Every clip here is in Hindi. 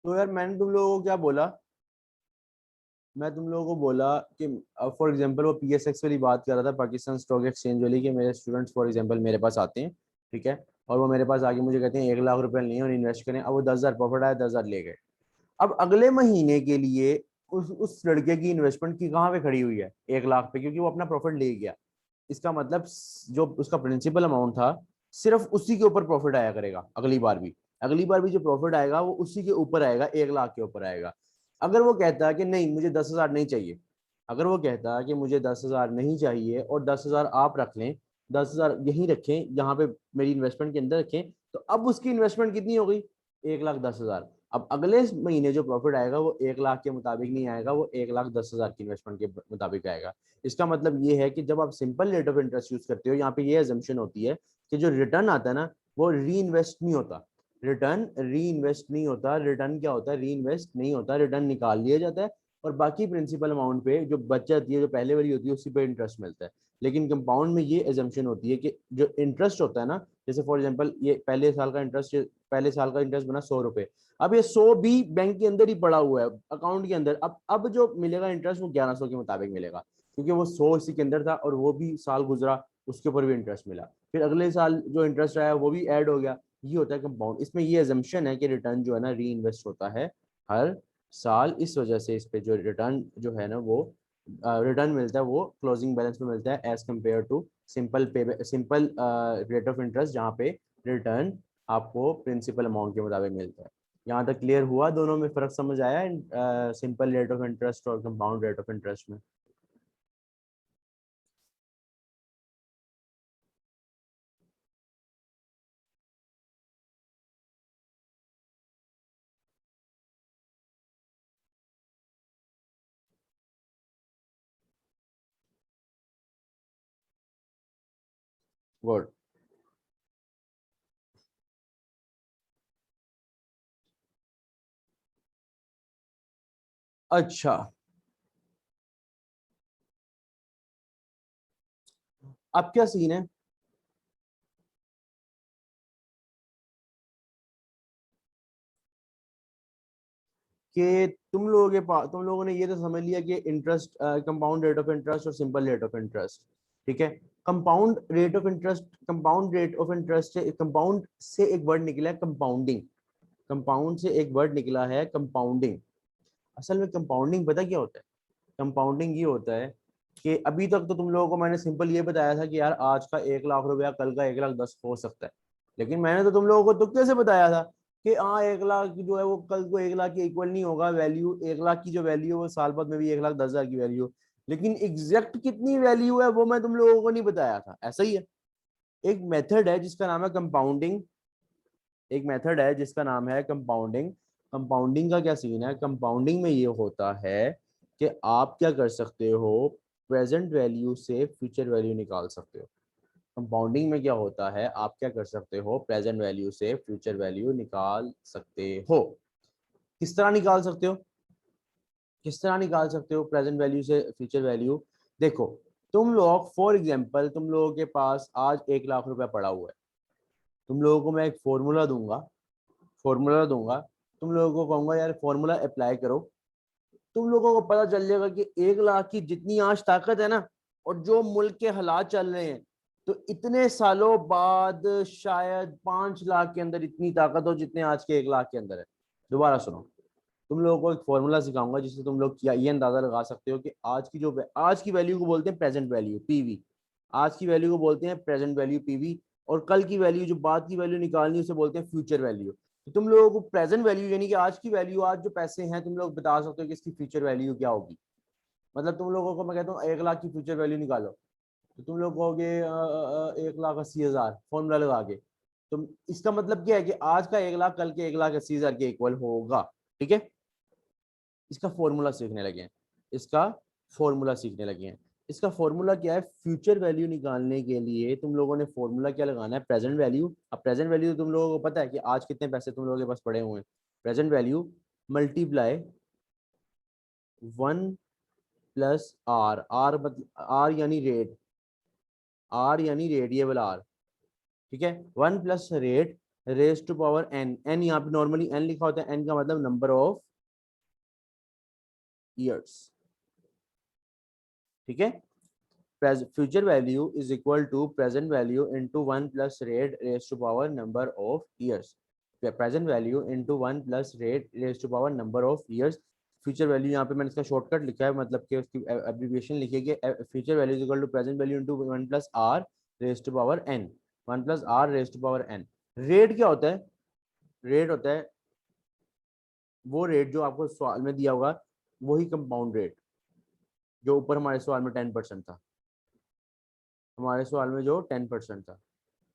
तो यार मैंने तुम लोगों को क्या बोला, मैं तुम लोगों को बोला कि फॉर एग्जांपल वो पीएसएक्स वाली बात कर रहा था, पाकिस्तान स्टॉक एक्सचेंज वाली, कि मेरे स्टूडेंट्स फॉर एग्जांपल मेरे पास आते हैं, ठीक है, और वो मेरे पास आके मुझे कहते हैं 1 लाख रुपए नहीं और इन्वेस्ट करें। अब वो 10,000 प्रॉफिट आया, 10,000 ले गए। अब अगले महीने के लिए उस लड़के की इन्वेस्टमेंट की कहाँ पे खड़ी हुई है, 1 लाख पे, क्योंकि वो अपना प्रॉफिट ले गया। इसका मतलब जो उसका प्रिंसिपल अमाउंट था सिर्फ उसी के ऊपर प्रॉफिट आया करेगा अगली बार भी। अगली बार भी जो प्रॉफिट आएगा वो उसी के ऊपर आएगा, 1 लाख के ऊपर आएगा। अगर वो कहता है कि नहीं मुझे 10,000 नहीं चाहिए, अगर वो कहता है कि मुझे 10,000 नहीं चाहिए और 10,000 आप रख लें, 10,000 यहीं रखें यहाँ पे मेरी इन्वेस्टमेंट के अंदर रखें, तो अब उसकी इन्वेस्टमेंट कितनी हो गई, 1,10,000। अब अगले महीने जो प्रॉफिट आएगा वो 1 लाख के मुताबिक नहीं आएगा, वो 1,10,000 की इन्वेस्टमेंट के मुताबिक आएगा। इसका मतलब ये है कि जब आप simple rate of interest use करते हो, यहाँ पे ये अजम्पशन होती है कि जो रिटर्न आता है ना वो री इन्वेस्ट नहीं होता, रिटर्न री इन्वेस्ट नहीं होता, रिटर्न क्या होता है, री इन्वेस्ट नहीं होता, रिटर्न निकाल लिया जाता है और बाकी प्रिंसिपल अमाउंट पे जो बच जाती है, जो पहले वाली होती है, उसी पे इंटरेस्ट मिलता है। लेकिन कंपाउंड में ये एजम्पशन होती है कि जो इंटरेस्ट होता है ना, जैसे फॉर एग्जांपल ये पहले साल का इंटरेस्ट बना 100 रुपए, अब ये 100 भी बैंक के अंदर ही पड़ा हुआ है अकाउंट के अंदर, अब जो मिलेगा इंटरेस्ट वो 1100 के मुताबिक मिलेगा, क्योंकि वो 100 इसी के अंदर था और वो भी साल गुजरा, उसके ऊपर भी इंटरेस्ट मिला, फिर अगले साल जो इंटरेस्ट आया वो भी ऐड हो गया। ये होता है कंपाउंड। इसमें ये एजम्पशन है कि रिटर्न जो है ना री इन्वेस्ट होता है हर साल, इस वजह से इस पे जो रिटर्न जो है ना वो रिटर्न मिलता है वो क्लोजिंग बैलेंस में मिलता है, as compare to simple rate of interest जहाँ पे रिटर्न आपको प्रिंसिपल अमाउंट के मुताबिक मिलता है। यहाँ तक क्लियर हुआ, दोनों में फर्क समझ आया सिंपल रेट ऑफ इंटरेस्ट और कंपाउंड रेट ऑफ इंटरेस्ट में? गुड। अच्छा, अब क्या सीन है कि तुम लोगों ने ये तो समझ लिया कि interest, compound rate of interest और सिंपल रेट ऑफ इंटरेस्ट, ठीक है। कंपाउंड से एक वर्ड निकला है कंपाउंडिंग, कंपाउंड से एक वर्ड निकला है कंपाउंडिंग। असल में कंपाउंडिंग पता क्या होता है? कंपाउंडिंग ये होता है कि अभी तक तो तुम लोगों को मैंने सिंपल ये बताया था कि यार आज का 1 लाख रुपया कल का 1,10,000 हो सकता है, लेकिन मैंने तो तुम लोगों को तुक्के से बताया था कि हाँ 1 लाख जो है वो कल को 1 लाख के इक्वल नहीं होगा, वैल्यू 1 लाख की जो वैल्यू है वो साल बाद में भी 1,10,000 की वैल्यू, लेकिन एग्जैक्ट कितनी वैल्यू है वो मैं तुम लोगों को नहीं बताया था, ऐसा ही है। एक मेथड है जिसका नाम है कंपाउंडिंग, एक मेथड है जिसका नाम है कंपाउंडिंग। कंपाउंडिंग का क्या सीन है, कंपाउंडिंग में ये होता है कि आप क्या कर सकते हो, प्रेजेंट वैल्यू से फ्यूचर वैल्यू निकाल सकते हो। कंपाउंडिंग में क्या होता है, आप क्या कर सकते हो, प्रेजेंट वैल्यू से फ्यूचर वैल्यू निकाल सकते हो। किस तरह निकाल सकते हो, किस तरह निकाल सकते हो प्रेजेंट वैल्यू से फ्यूचर वैल्यू? देखो, तुम लोग फॉर एग्जांपल तुम लोगों के पास आज 1 लाख रुपया पड़ा हुआ है, तुम लोगों को मैं एक फॉर्मूला दूंगा, तुम लोगों को कहूंगा यार फॉर्मूला अप्लाई करो, तुम लोगों को पता चल जाएगा कि 1 लाख की जितनी आज ताकत है ना, और जो मुल्क के हालात चल रहे हैं, तो इतने सालों बाद शायद 5 लाख के अंदर इतनी ताकत हो जितने आज के 1 लाख के अंदर है। दोबारा सुनो, तुम लोगों को एक फॉर्मूला सिखाऊंगा जिससे तुम लोग ये अंदाजा लगा सकते हो कि आज की वैल्यू को बोलते हैं प्रेजेंट वैल्यू पीवी, आज की वैल्यू को बोलते हैं प्रेजेंट वैल्यू पीवी, और कल की वैल्यू जो बाद की वैल्यू निकालनी उसे बोलते हैं फ्यूचर वैल्यू। तो तुम लोगों को प्रेजेंट वैल्यू यानी कि आज की वैल्यू, आज जो पैसे हैं, तुम लोग बता सकते हो कि इसकी फ्यूचर वैल्यू क्या होगी। मतलब तुम लोगों को मैं कहता हूँ 1 लाख की फ्यूचर वैल्यू निकालो, तो तुम लोग कहोगे 1,80,000 फॉर्मूला लगा के। तो इसका मतलब क्या है कि आज का 1 लाख कल के 1,80,000 के इक्वल होगा, ठीक है। इसका फॉर्मूला सीखने लगे हैं, इसका फॉर्मूला सीखने लगे हैं। इसका फॉर्मूला क्या है, फ्यूचर वैल्यू निकालने के लिए तुम लोगों ने फॉर्मूला क्या लगाना है, प्रेजेंट वैल्यू। अब प्रेजेंट वैल्यू तुम लोगों को पता है कि आज कितने पैसे तुम लोगों के पास पड़े हुए हैं, present value multiply 1 plus R मतलब आर यानी रेट, आर यानी रेडिएबल आर, ठीक है, 1 plus rate raise to power N, N यहाँ पे नॉर्मली एन लिखा होता है, एन का मतलब नंबर ऑफ ईयर्स, ठीक है। Future value is equal to present value into 1 plus rate raise to power number of years, present value into 1 plus rate raise to power number of years. Future value यहाँ पे मैंने इसका शॉर्टकट लिखा है, मतलब कि उसकी एब्रिविएशन लिखी है कि future value is equal to present value into 1 plus r raise to power n, 1 plus r raise to power n. Rate क्या होता है? रेट होता है वो रेट जो आपको सवाल में दिया होगा, वही कंपाउंड रेट जो ऊपर हमारे सवाल में 10% था, हमारे सवाल में जो 10% था।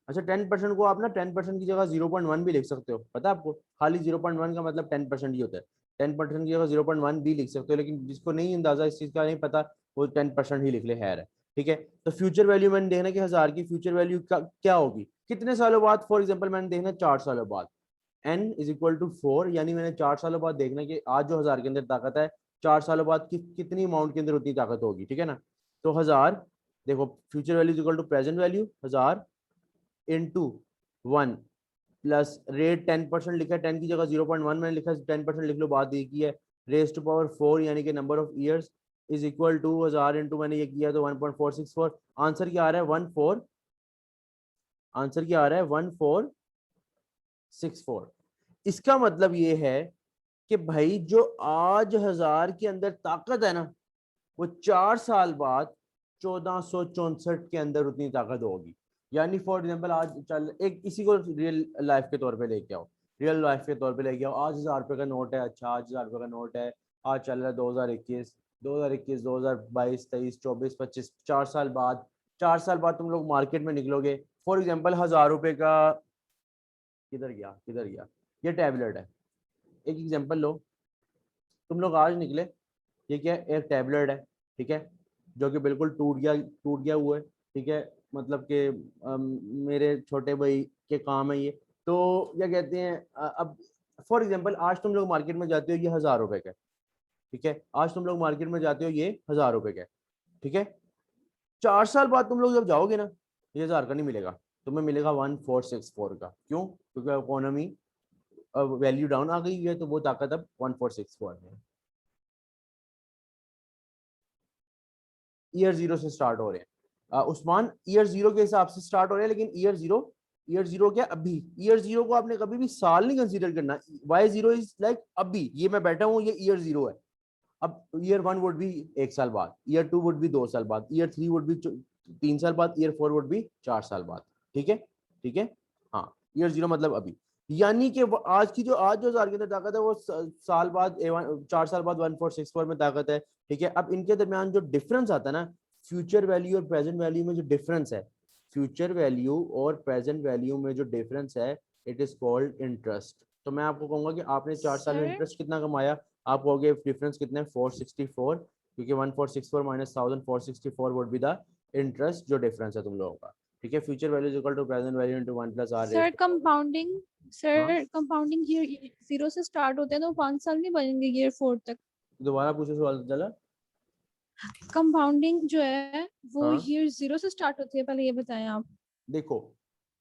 अच्छा 10% को आप ना 10% की जगह 0.1 भी लिख सकते हो, पता है आपको? खाली 0.1 का मतलब 10% ही होता है, 10% की जगह 0.1 भी लिख सकते हो, लेकिन जिसको नहीं अंदाजा इस चीज का नहीं पता वो 10% ही लिख ले, है ठीक है। तो फ्यूचर वैल्यू मैंने देखना कि 1000 की फ्यूचर वैल्यू क्या होगी, कितने सालों बाद, फॉर एग्जाम्पल मैंने देखना 4 सालों बाद, n इज इक्वल टू 4, यानी मैंने 4 सालों बाद देखना कि आज जो 1000 के अंदर ताकत है 4 सालों बाद कितनी अमाउंट के अंदर उतनी ताकत होगी, ठीक है ना। तो 1000 देखो, future value is equal to present value 1000 into 1 plus rate 10% लिखा है, 10 की जगह 0.1 मैंने लिखा है, 10% लिख लो, बात एक ही है। रेज टू पावर 4 यानी कि number of years is equal to 1000 into मैंने ये किया तो 1.464, आंसर क्या आ रहा है 14, आंसर क्या आ रहा है 1464। इसका मतलब ये है कि भाई जो आज 1000 के अंदर ताकत है ना, वो 4 साल बाद 1464 के अंदर उतनी ताकत होगी। यानी फॉर एग्जाम्पल आज चल, एक इसी को रियल लाइफ के तौर पे लेके आओ, रियल लाइफ के तौर पे लेके आओ। आज 1000 रुपये का नोट है, अच्छा आज 1000 रुपये का नोट है, आज चल रहा है 2021, 2022, 23, 24, 25, 4 साल बाद, 4 साल बाद तुम लोग मार्केट में निकलोगे, फॉर एग्जाम्पल 1000 रुपये का, किधर गया किधर गया, ये टैबलेट है, एक एग्जाम्पल लो, तुम लोग आज निकले, ठीक है, एक टैबलेट है, ठीक है, जो कि बिल्कुल टूट गया हुआ है, ठीक है, मतलब कि मेरे छोटे भाई के काम है ये, तो क्या कहते हैं अब फॉर एग्जांपल आज तुम लोग मार्केट में जाते हो, ये 1000 रुपए का, ठीक है, आज तुम लोग मार्केट में जाते हो, ये 1000 रुपए का, ठीक है। 4 साल बाद तुम लोग जब जाओगे ना, ये 1000 का नहीं मिलेगा, तुम्हें मिलेगा 1464 का। क्यों? क्योंकि इकोनॉमी वैल्यू डाउन आ गई है, तो वो ताकत अब 1464 में। ईयर जीरो से स्टार्ट हो रहे हैं उस्मान, ईयर जीरो के हिसाब से स्टार्ट हो रहे हैं, लेकिन ईयर जीरो क्या, अभी ईयर जीरो को आपने कभी भी साल नहीं कंसीडर करना। वाई जीरो इज लाइक अभी, ये मैं बैठा हूँ, ये ईयर जीरो है। अब ईयर 1 वुड भी 1 साल बाद, ईयर 2 वुड भी 2 साल बाद, ईयर 3 वुड भी 3 साल बाद, ईयर 4 वुड भी 4 साल बाद, ठीक है, ठीक है। हाँ, ईयर जीरो मतलब अभी, यानी कि आज की जो आज जो 1000 के अंदर ताकत है, वो साल बाद 4 साल बाद 1464 में ताकत है, ठीक है। अब इनके दरमियान जो डिफरेंस आता है ना, फ्यूचर वैल्यू और प्रेजेंट वैल्यू में जो डिफरेंस है, फ्यूचर वैल्यू और प्रेजेंट वैल्यू में जो डिफरेंस है, इट इज कॉल्ड इंटरेस्ट। तो मैं आपको कहूंगा कि आपने 4 साल में सर इंटरेस्ट कितना कमाया, आप कहोगे डिफरेंस कितना है 464, क्योंकि 1464 minus 1464 would be the interest जो डिफरेंस है तुम लोगों का, ठीक है। Future value is equal to present value into 1 plus r raise sir to power. Compounding हाँ, सर कंपाउंडिंग ईयर 0 से स्टार्ट होते हैं तो 5 साल नहीं बनेंगे ईयर 4 तक? दोबारा पूछो सवाल चला। कंपाउंडिंग जो है वो हाँ, ईयर 0 से स्टार्ट होती है, पहले ये बताएं आप। देखो,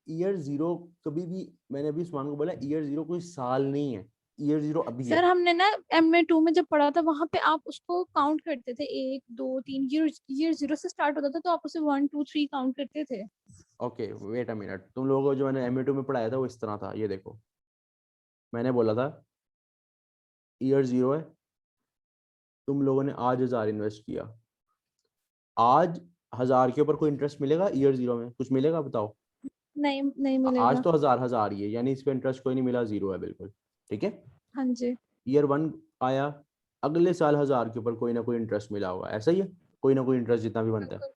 ईयर जीरो कभी भी, मैंने अभी उस्मान को बोला, ईयर जीरो कोई साल नहीं है, ईयर जीरो अभी है। सर हमने ना MA2 में जब पढ़ा था, वहां पे आप उसको काउंट करते थे, 1 2 3, ईयर 0 से स्टार्ट होता था तो आप उसे 1 2 3 काउंट करते थे। ओके वेट अ मिनट, तुम लोगों को जो मैंने एमए2 में पढ़ाया था वो इस तरह था, ये देखो, मैंने बोला था ईयर जीरो है, तुम लोगों ने आज 1000 इन्वेस्ट किया, आज 1000 के ऊपर कोई इंटरेस्ट मिलेगा ईयर जीरो में, कुछ मिलेगा बताओ? नहीं नहीं आज मिलेगा। तो 1000 ही है, यानी इस पे इंटरेस्ट कोई नहीं मिला, जीरो है बिल्कुल, ठीक है। हाँ जी। ईयर 1 आया, अगले साल 1000 के ऊपर कोई ना कोई इंटरेस्ट मिला होगा, ऐसा ही है, कोई ना कोई इंटरेस्ट जितना भी बनता है, बिल्कुल।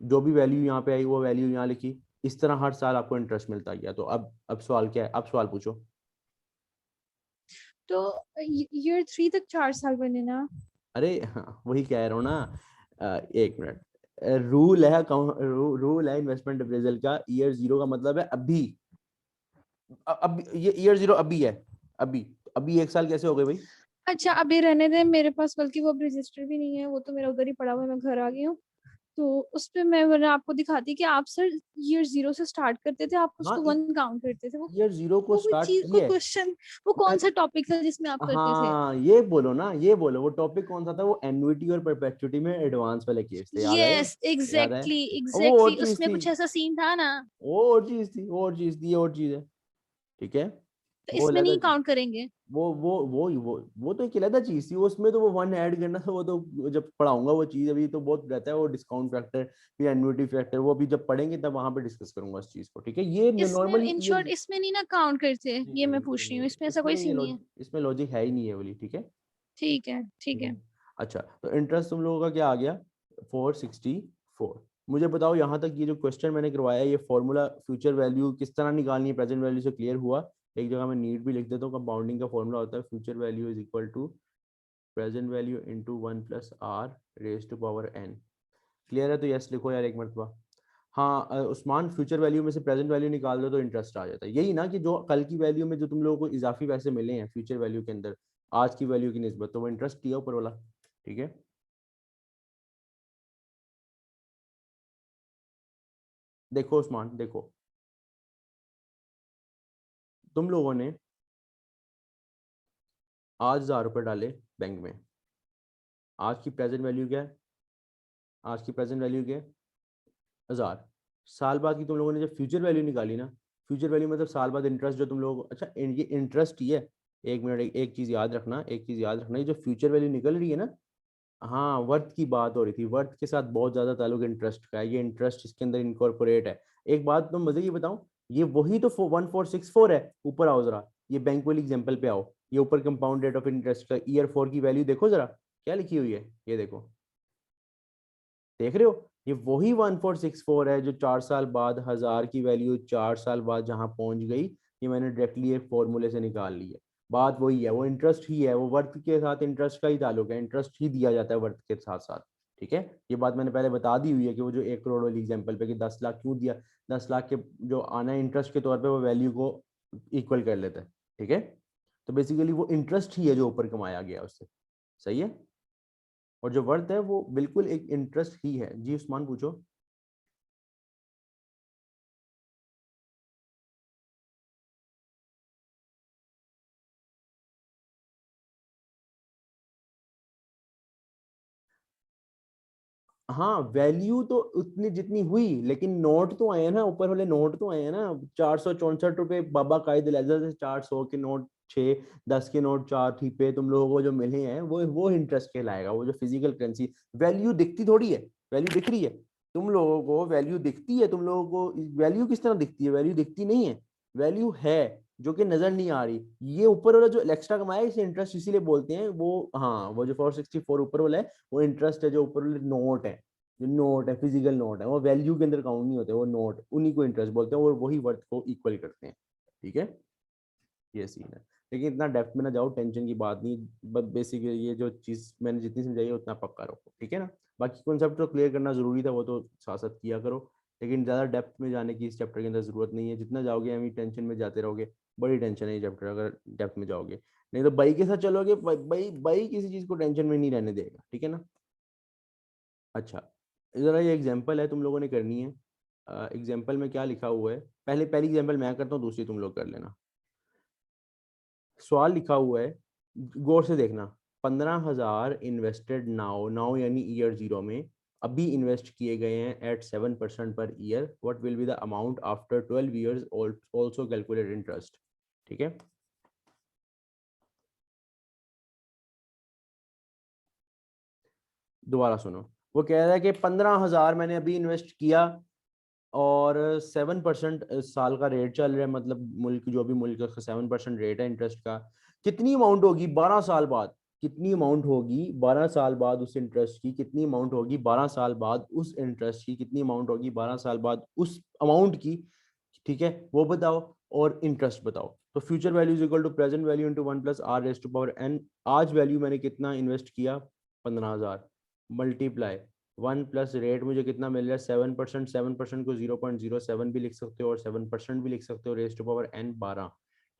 जो भी वैल्यू यहाँ पे आई वो वैल्यू यहाँ लिखी, इस तरह हर साल आपको इंटरेस्ट मिलता गया। तो अब सवाल क्या है, अब सवाल पूछो। तो ईयर 3 तक 4 साल बने ना? अरे हाँ, वही कह रहा हूँ ना, एक मिनट, रूल है रूल है इन्वेस्टमेंट अप्रेजल का, ईयर जीरो का मतलब है अभी, अब ये ईयर जीरो अभी है, अभी, अभी 1 साल कैसे हो गए भाई? अच्छा अभी रहने दें मेरे पास, बल्कि वो अब रजिस्टर भी नहीं है, वो तो मेरा उधर ही पड़ा हुआ है, मैं घर आ गई हूँ। तो उस पे मैंने आपको दिखाती कि आप सर ईयर 0 से स्टार्ट करते थे, आप हाँ उसको 1 काउंट करते थे। ईयर 0 को वो कोई स्टार्ट चीज, कोई किया है। क्वेश्चन, वो कौन मैं सा टॉपिक था जिसमें आप करते थे? हाँ ये बोलो ना, ये बोलो वो टॉपिक कौन सा था, वो एन्युइटी और परपेचुइटी में एडवांस वाले केस थे, याद आया? यस, याद है? एग्जैक्टली और वो एग्जैक्टली, और चीज उसमें थी, कुछ ऐसा सीन था ना। वो और चीज थी, वो और चीज थी, ये और चीज है। ठीक है, तो वो इसमें अलग नहीं चीज, काउंट करेंगे? वो तो एक अलग चीज थी, उसमें तो वो वन ऐड करना था, वो तो जब पढ़ाऊंगा वो चीज, अभी तो बहुत रहता है वो डिस्काउंट फैक्टर, फिर एन्युइटी फैक्टर, वो अभी जब पढ़ेंगे तब वहां पे डिस्कस करूंगा इस चीज को। ठीक है, ये इसमें नॉर्मली इन ये शॉर्ट इसमें नहीं ना काउंट करते, नहीं ये नहीं मैं इसमें पूछ रही नहीं, हूँ, इसमें ऐसा कोई इसमें ये सीन नहीं है। इसमें लॉजिक है ही नहीं है वाली। ठीक है, ठीक है, ठीक ठीक है। है। अच्छा, तो इंटरेस्ट तुम लोगों का क्या आ गया, 464। मुझे बताओ यहाँ तक ये जो क्वेश्चन मैंने करवाया, ये फॉर्मूला फ्यूचर वैल्यू किस तरह निकालनी है प्रेजेंट वैल्यू से क्लियर हुआ? एक जगह मैं नीट भी लिख देता हूँ, कंपाउंडिंग का फॉर्मूला होता है future value is equal to present value into 1 + r⁻⁴ clear है? तो यस लिखो यार एक मरतबा। हाँ उस्मान, फ्यूचर वैल्यू में से प्रेजेंट वैल्यू निकाल दो तो इंटरेस्ट आ जाता है। यही ना कि जो कल की वैल्यू में जो तुम लोगों को इजाफी पैसे मिले हैं फ्यूचर वैल्यू के अंदर आज की वैल्यू की निस्बत, तो वो इंटरेस्ट दिया ऊपर वाला। ठीक है, देखो उस्मान, देखो तुम लोगों ने आज 1000 रुपये डाले बैंक में, आज की प्रेजेंट वैल्यू क्या है? आज की प्रेजेंट वैल्यू क्या है? 1000। साल बाद की तुम लोगों ने जब फ्यूचर वैल्यू निकाली ना, फ्यूचर वैल्यू मतलब साल बाद इंटरेस्ट जो तुम लोगों को, अच्छा ये इंटरेस्ट ही है। एक मिनट, एक चीज याद रखना, एक चीज याद रखना, ये जो फ्यूचर वैल्यू निकल रही है ना, हाँ वर्थ की बात हो रही थी, वर्थ के साथ बहुत ज्यादा ताल्लुक इंटरेस्ट का है, ये इंटरेस्ट इसके अंदर इनकॉर्पोरेट है। एक बात तुम मजे की बताऊं, ये वही तो 1464 है। ऊपर आओ जरा, ये बैंक वाली एग्जांपल पे आओ, ये ऊपर कंपाउंड रेट ऑफ इंटरेस्ट का ईयर 4 की वैल्यू देखो जरा, क्या लिखी हुई है ये देखो, देख रहे हो? ये वही 1464 है जो 4 साल बाद 1000 की वैल्यू 4 साल बाद जहां पहुंच गई, ये मैंने डायरेक्टली एक फॉर्मूले से निकाल ली है। बात वही है, वो इंटरेस्ट ही है, वो वर्थ के साथ इंटरेस्ट का ही ताल्लुक है, इंटरेस्ट ही दिया जाता है वर्थ के साथ साथ। ठीक है, ये बात मैंने पहले बता दी हुई है कि वो जो 1 करोड़ वाली एग्जाम्पल पे कि 10 लाख क्यों दिया, 10 लाख के जो आना है इंटरेस्ट के तौर पर वो वैल्यू को इक्वल कर लेता है। ठीक है, तो बेसिकली वो इंटरेस्ट ही है जो ऊपर कमाया गया उससे। सही है, और जो वर्थ है वो बिल्कुल एक इंटरेस्ट ही है। जी उस्मान पूछो। हाँ वैल्यू तो उतनी जितनी हुई, लेकिन नोट तो आए हैं ना, ऊपर वाले नोट तो आए हैं ना। 464 रुपये बाबा कायद लेजर से 400 के नोट 6, 10 के नोट 4 ठीपे तुम लोगों को जो मिले हैं, वो इंटरेस्ट कहलाएगा। वो जो फिजिकल करेंसी वैल्यू दिखती थोड़ी है, वैल्यू दिख रही है तुम लोगों को, वैल्यू दिखती है तुम लोगों को, वैल्यू किस तरह दिखती है? वैल्यू दिखती नहीं है, वैल्यू है जो कि नजर नहीं आ रही। ये ऊपर वाला जो एक्स्ट्रा कमाया है इसे इंटरेस्ट इसीलिए बोलते हैं। वो हाँ वो जो 464 ऊपर वाला है वो इंटरेस्ट है, जो ऊपर वाले नोट है, जो नोट है फिजिकल नोट है, वो वैल्यू के अंदर काउंट नहीं होते, वो नोट उन्हीं को इंटरेस्ट बोलते हैं और वही वर्थ को इक्वल करते हैं। ठीक है, ये सीन है। लेकिन इतना डेप्थ में ना जाओ, टेंशन की बात नहीं, बस बेसिक ये जो चीज़ मैंने जितनी समझाई है उतना पक्का रखो। ठीक है ना, बाकी कॉन्सेप्ट तो क्लियर करना जरूरी था, वो तो साथ साथ किया करो, लेकिन ज़्यादा डेप्थ में जाने की इस चैप्टर के अंदर जरूरत नहीं है। जितना जाओगे अभी टेंशन में जाते रहोगे, बड़ी टेंशन है ये चैप्टर अगर डेप्थ में जाओगे। नहीं तो बाई के साथ चलोगे, बाई बाई किसी चीज़ को टेंशन में नहीं रहने देगा। ठीक है ना। अच्छा, ज़रा ये एग्जांपल है तुम लोगों ने करनी है। एग्जांपल में क्या लिखा हुआ है, पहले पहली एग्जांपल मैं करता हूँ, दूसरी तुम लोग कर लेना। सवाल लिखा हुआ है, गौर से देखना। 15,000 इन्वेस्टेड नाउ, नाउ यानी ईयर 0 में, अभी इन्वेस्ट किए गए हैं एट 7% पर year, what will be the amount after 12 years, also calculate interest. ठीक है, दोबारा सुनो। वो कह रहा है कि 15,000 मैंने अभी इन्वेस्ट किया और 7% साल का रेट चल रहा है, मतलब मुल्क जो भी मुल्क का 7% रेट है इंटरेस्ट का। कितनी अमाउंट होगी 12 साल बाद? कितनी अमाउंट होगी 12 साल बाद उस इंटरेस्ट की? कितनी अमाउंट होगी 12 साल बाद उस इंटरेस्ट की? कितनी अमाउंट होगी 12 साल बाद उस अमाउंट की? ठीक है, वो बताओ और इंटरेस्ट बताओ। तो future value is equal to present value into 1 + r⁻⁴ आज वैल्यू मैंने कितना इन्वेस्ट किया? 15,000 मल्टीप्लाई 1 + रेट मुझे कितना मिल रहा है? 7%। 7% को 0.07 भी लिख सकते हो और 7% भी लिख सकते हो, raised to power n 12।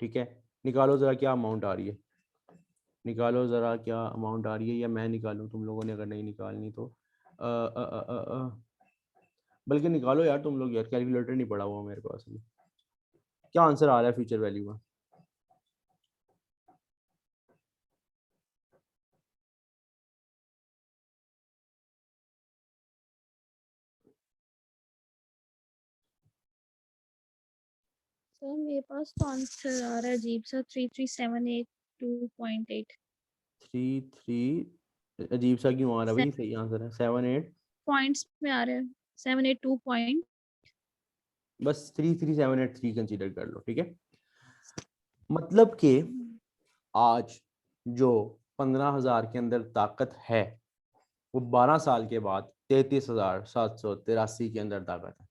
ठीक है, निकालो जरा क्या अमाउंट आ रही है, निकालो जरा क्या अमाउंट आ रही है, या मैं निकालूं तुम लोगों ने अगर नहीं निकालनी तो। बल्कि निकालो यार तुम लोग यार, कैलकुलेटर नहीं पड़ा हुआ मेरे पास अभी। क्या आंसर आ रहा है फ्यूचर वैल्यू का? सर मेरे पास तो आंसर आ रहा है अजीब सा 33782.8 3 3 अजीब सा क्यों आ रहा है भाई? सही आंसर है 7 8। पॉइंट्स में आ रहा है 782 पॉइंट। बस 3 3 7 8 3 कंसीडर कर लो, ठीक है। मतलब कि आज जो 15,000 के अंदर ताकत है, वो 12 साल के बाद 33,783 के अंदर ताकत है,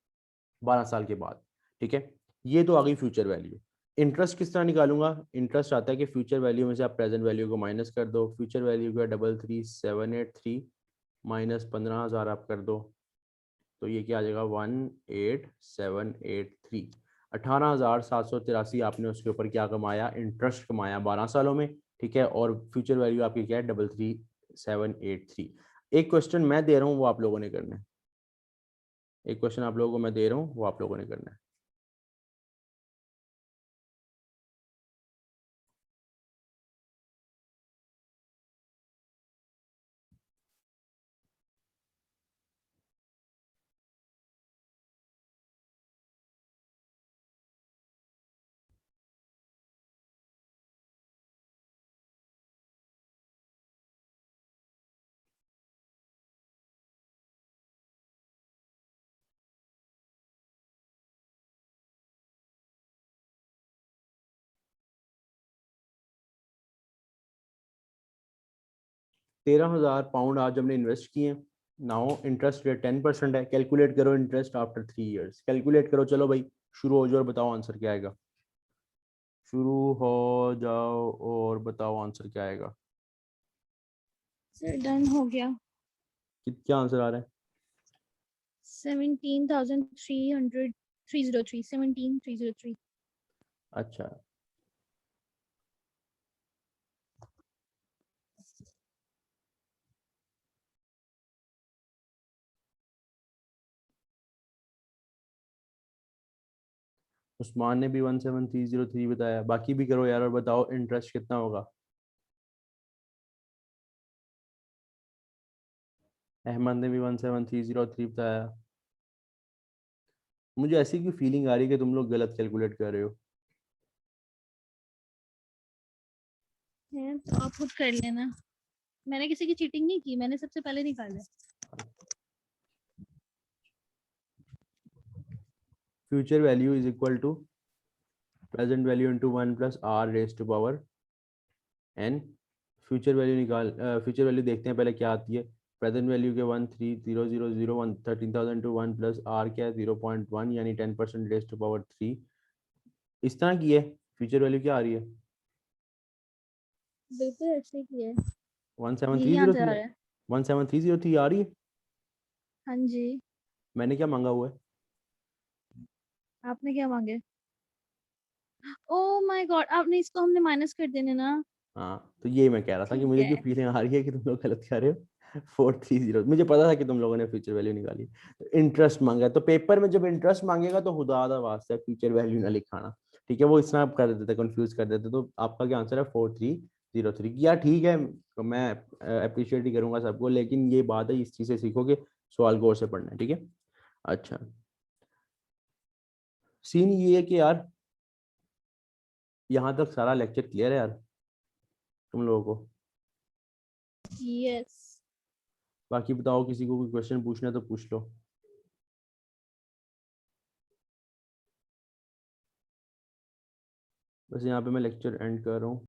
12 साल के बाद, ठीक है। ये तो आ गई फ्यूचर वैल्यू। इंटरेस्ट किस तरह निकालूंगा? इंटरेस्ट आता है कि फ्यूचर वैल्यू में से आप प्रेजेंट वैल्यू को माइनस कर दो। फ्यूचर वैल्यू का 33783 माइनस 15,000 आप कर दो, तो ये क्या आ जाएगा? 18783। 18,783 आपने उसके ऊपर क्या कमाया? इंटरेस्ट कमाया 12 सालों में, ठीक है। और फ्यूचर वैल्यू आपकी क्या है? 33783। एक क्वेश्चन मैं दे रहा हूँ, वो आप लोगों ने करना है। एक क्वेश्चन आप लोगों को मैं दे रहा हूँ, वो आप लोगों ने करना है। £13,000 आज हमने इन्वेस्ट किए हैं। नाउ इंटरेस्ट रेट 10% है। कैलकुलेट करो इंटरेस्ट आफ्टर 3 ईयर्स। कैलकुलेट करो, चलो भाई शुरू हो जाओ और बताओ आंसर क्या आएगा। शुरू हो जाओ और बताओ आंसर क्या आएगा। सर डन हो गया। क्या आंसर आ रहा है? 17,303 अच्छा, उस्मान ने भी 17303 बताया। बाकी भी करो यार और बताओ इंटरेस्ट कितना होगा। अहमद ने भी 17303 बताया। मुझे ऐसी की फीलिंग आ रही है कि तुम लोग गलत कैलकुलेट कर रहे हो। है तो आप खुद कर लेना। मैंने किसी की चीटिंग नहीं की, मैंने सबसे पहले निकाला। Future value is equal to present value into 1 plus r raise to power n. Future value निकाल, फ्यूचर वैल्यू देखते हैं पहले क्या आती है। प्रेजेंट वैल्यू के 13,000 13,000 टू 1 प्लस आर क्या है? 0.1 यानी 10% रेज टू पावर 3। इस तरह की है। फ्यूचर वैल्यू क्या आ रही है? बिल्कुल ऐसे ही है। वन सेवन थ्री यही जीरो आंसर थ्री आ रहा है। 17303 आ रही है। हाँ जी। मैंने क्या मांगा हुआ है? आपने क्या मांगे? ओह माय गॉड, आपने इसको हमने माइनस कर देने ना। हाँ, तो ये मैं कह रहा था कि ठीक मुझे जो है। फीलिंग आ रही है कि तुम लोग गलत कर रहे हो। 430, मुझे पता था कि तुम लोगों ने फ्यूचर वैल्यू निकाली। इंटरेस्ट मांगा है, तो पेपर में जब इंटरेस्ट मांगेगा तो खुदा दा वास्ते फ्यूचर वैल्यू ना लिखाना, ठीक है। वो इस तरह आप कर देते, कंफ्यूज कर देते। तो आपका क्या आंसर है? 4303। यार ठीक है, तो मैं अप्रिशिएट ही करूंगा सबको, लेकिन ये बात है, इस चीज़ से सीखो कि सवाल गौर से पढ़ना है, ठीक है। अच्छा, सीन ये है कि यार यहाँ तक सारा लेक्चर क्लियर है यार तुम लोगों को। यस। बाकी बताओ, किसी को कोई क्वेश्चन पूछना है तो पूछ लो। बस यहाँ पे मैं लेक्चर एंड कर रहा हूँ।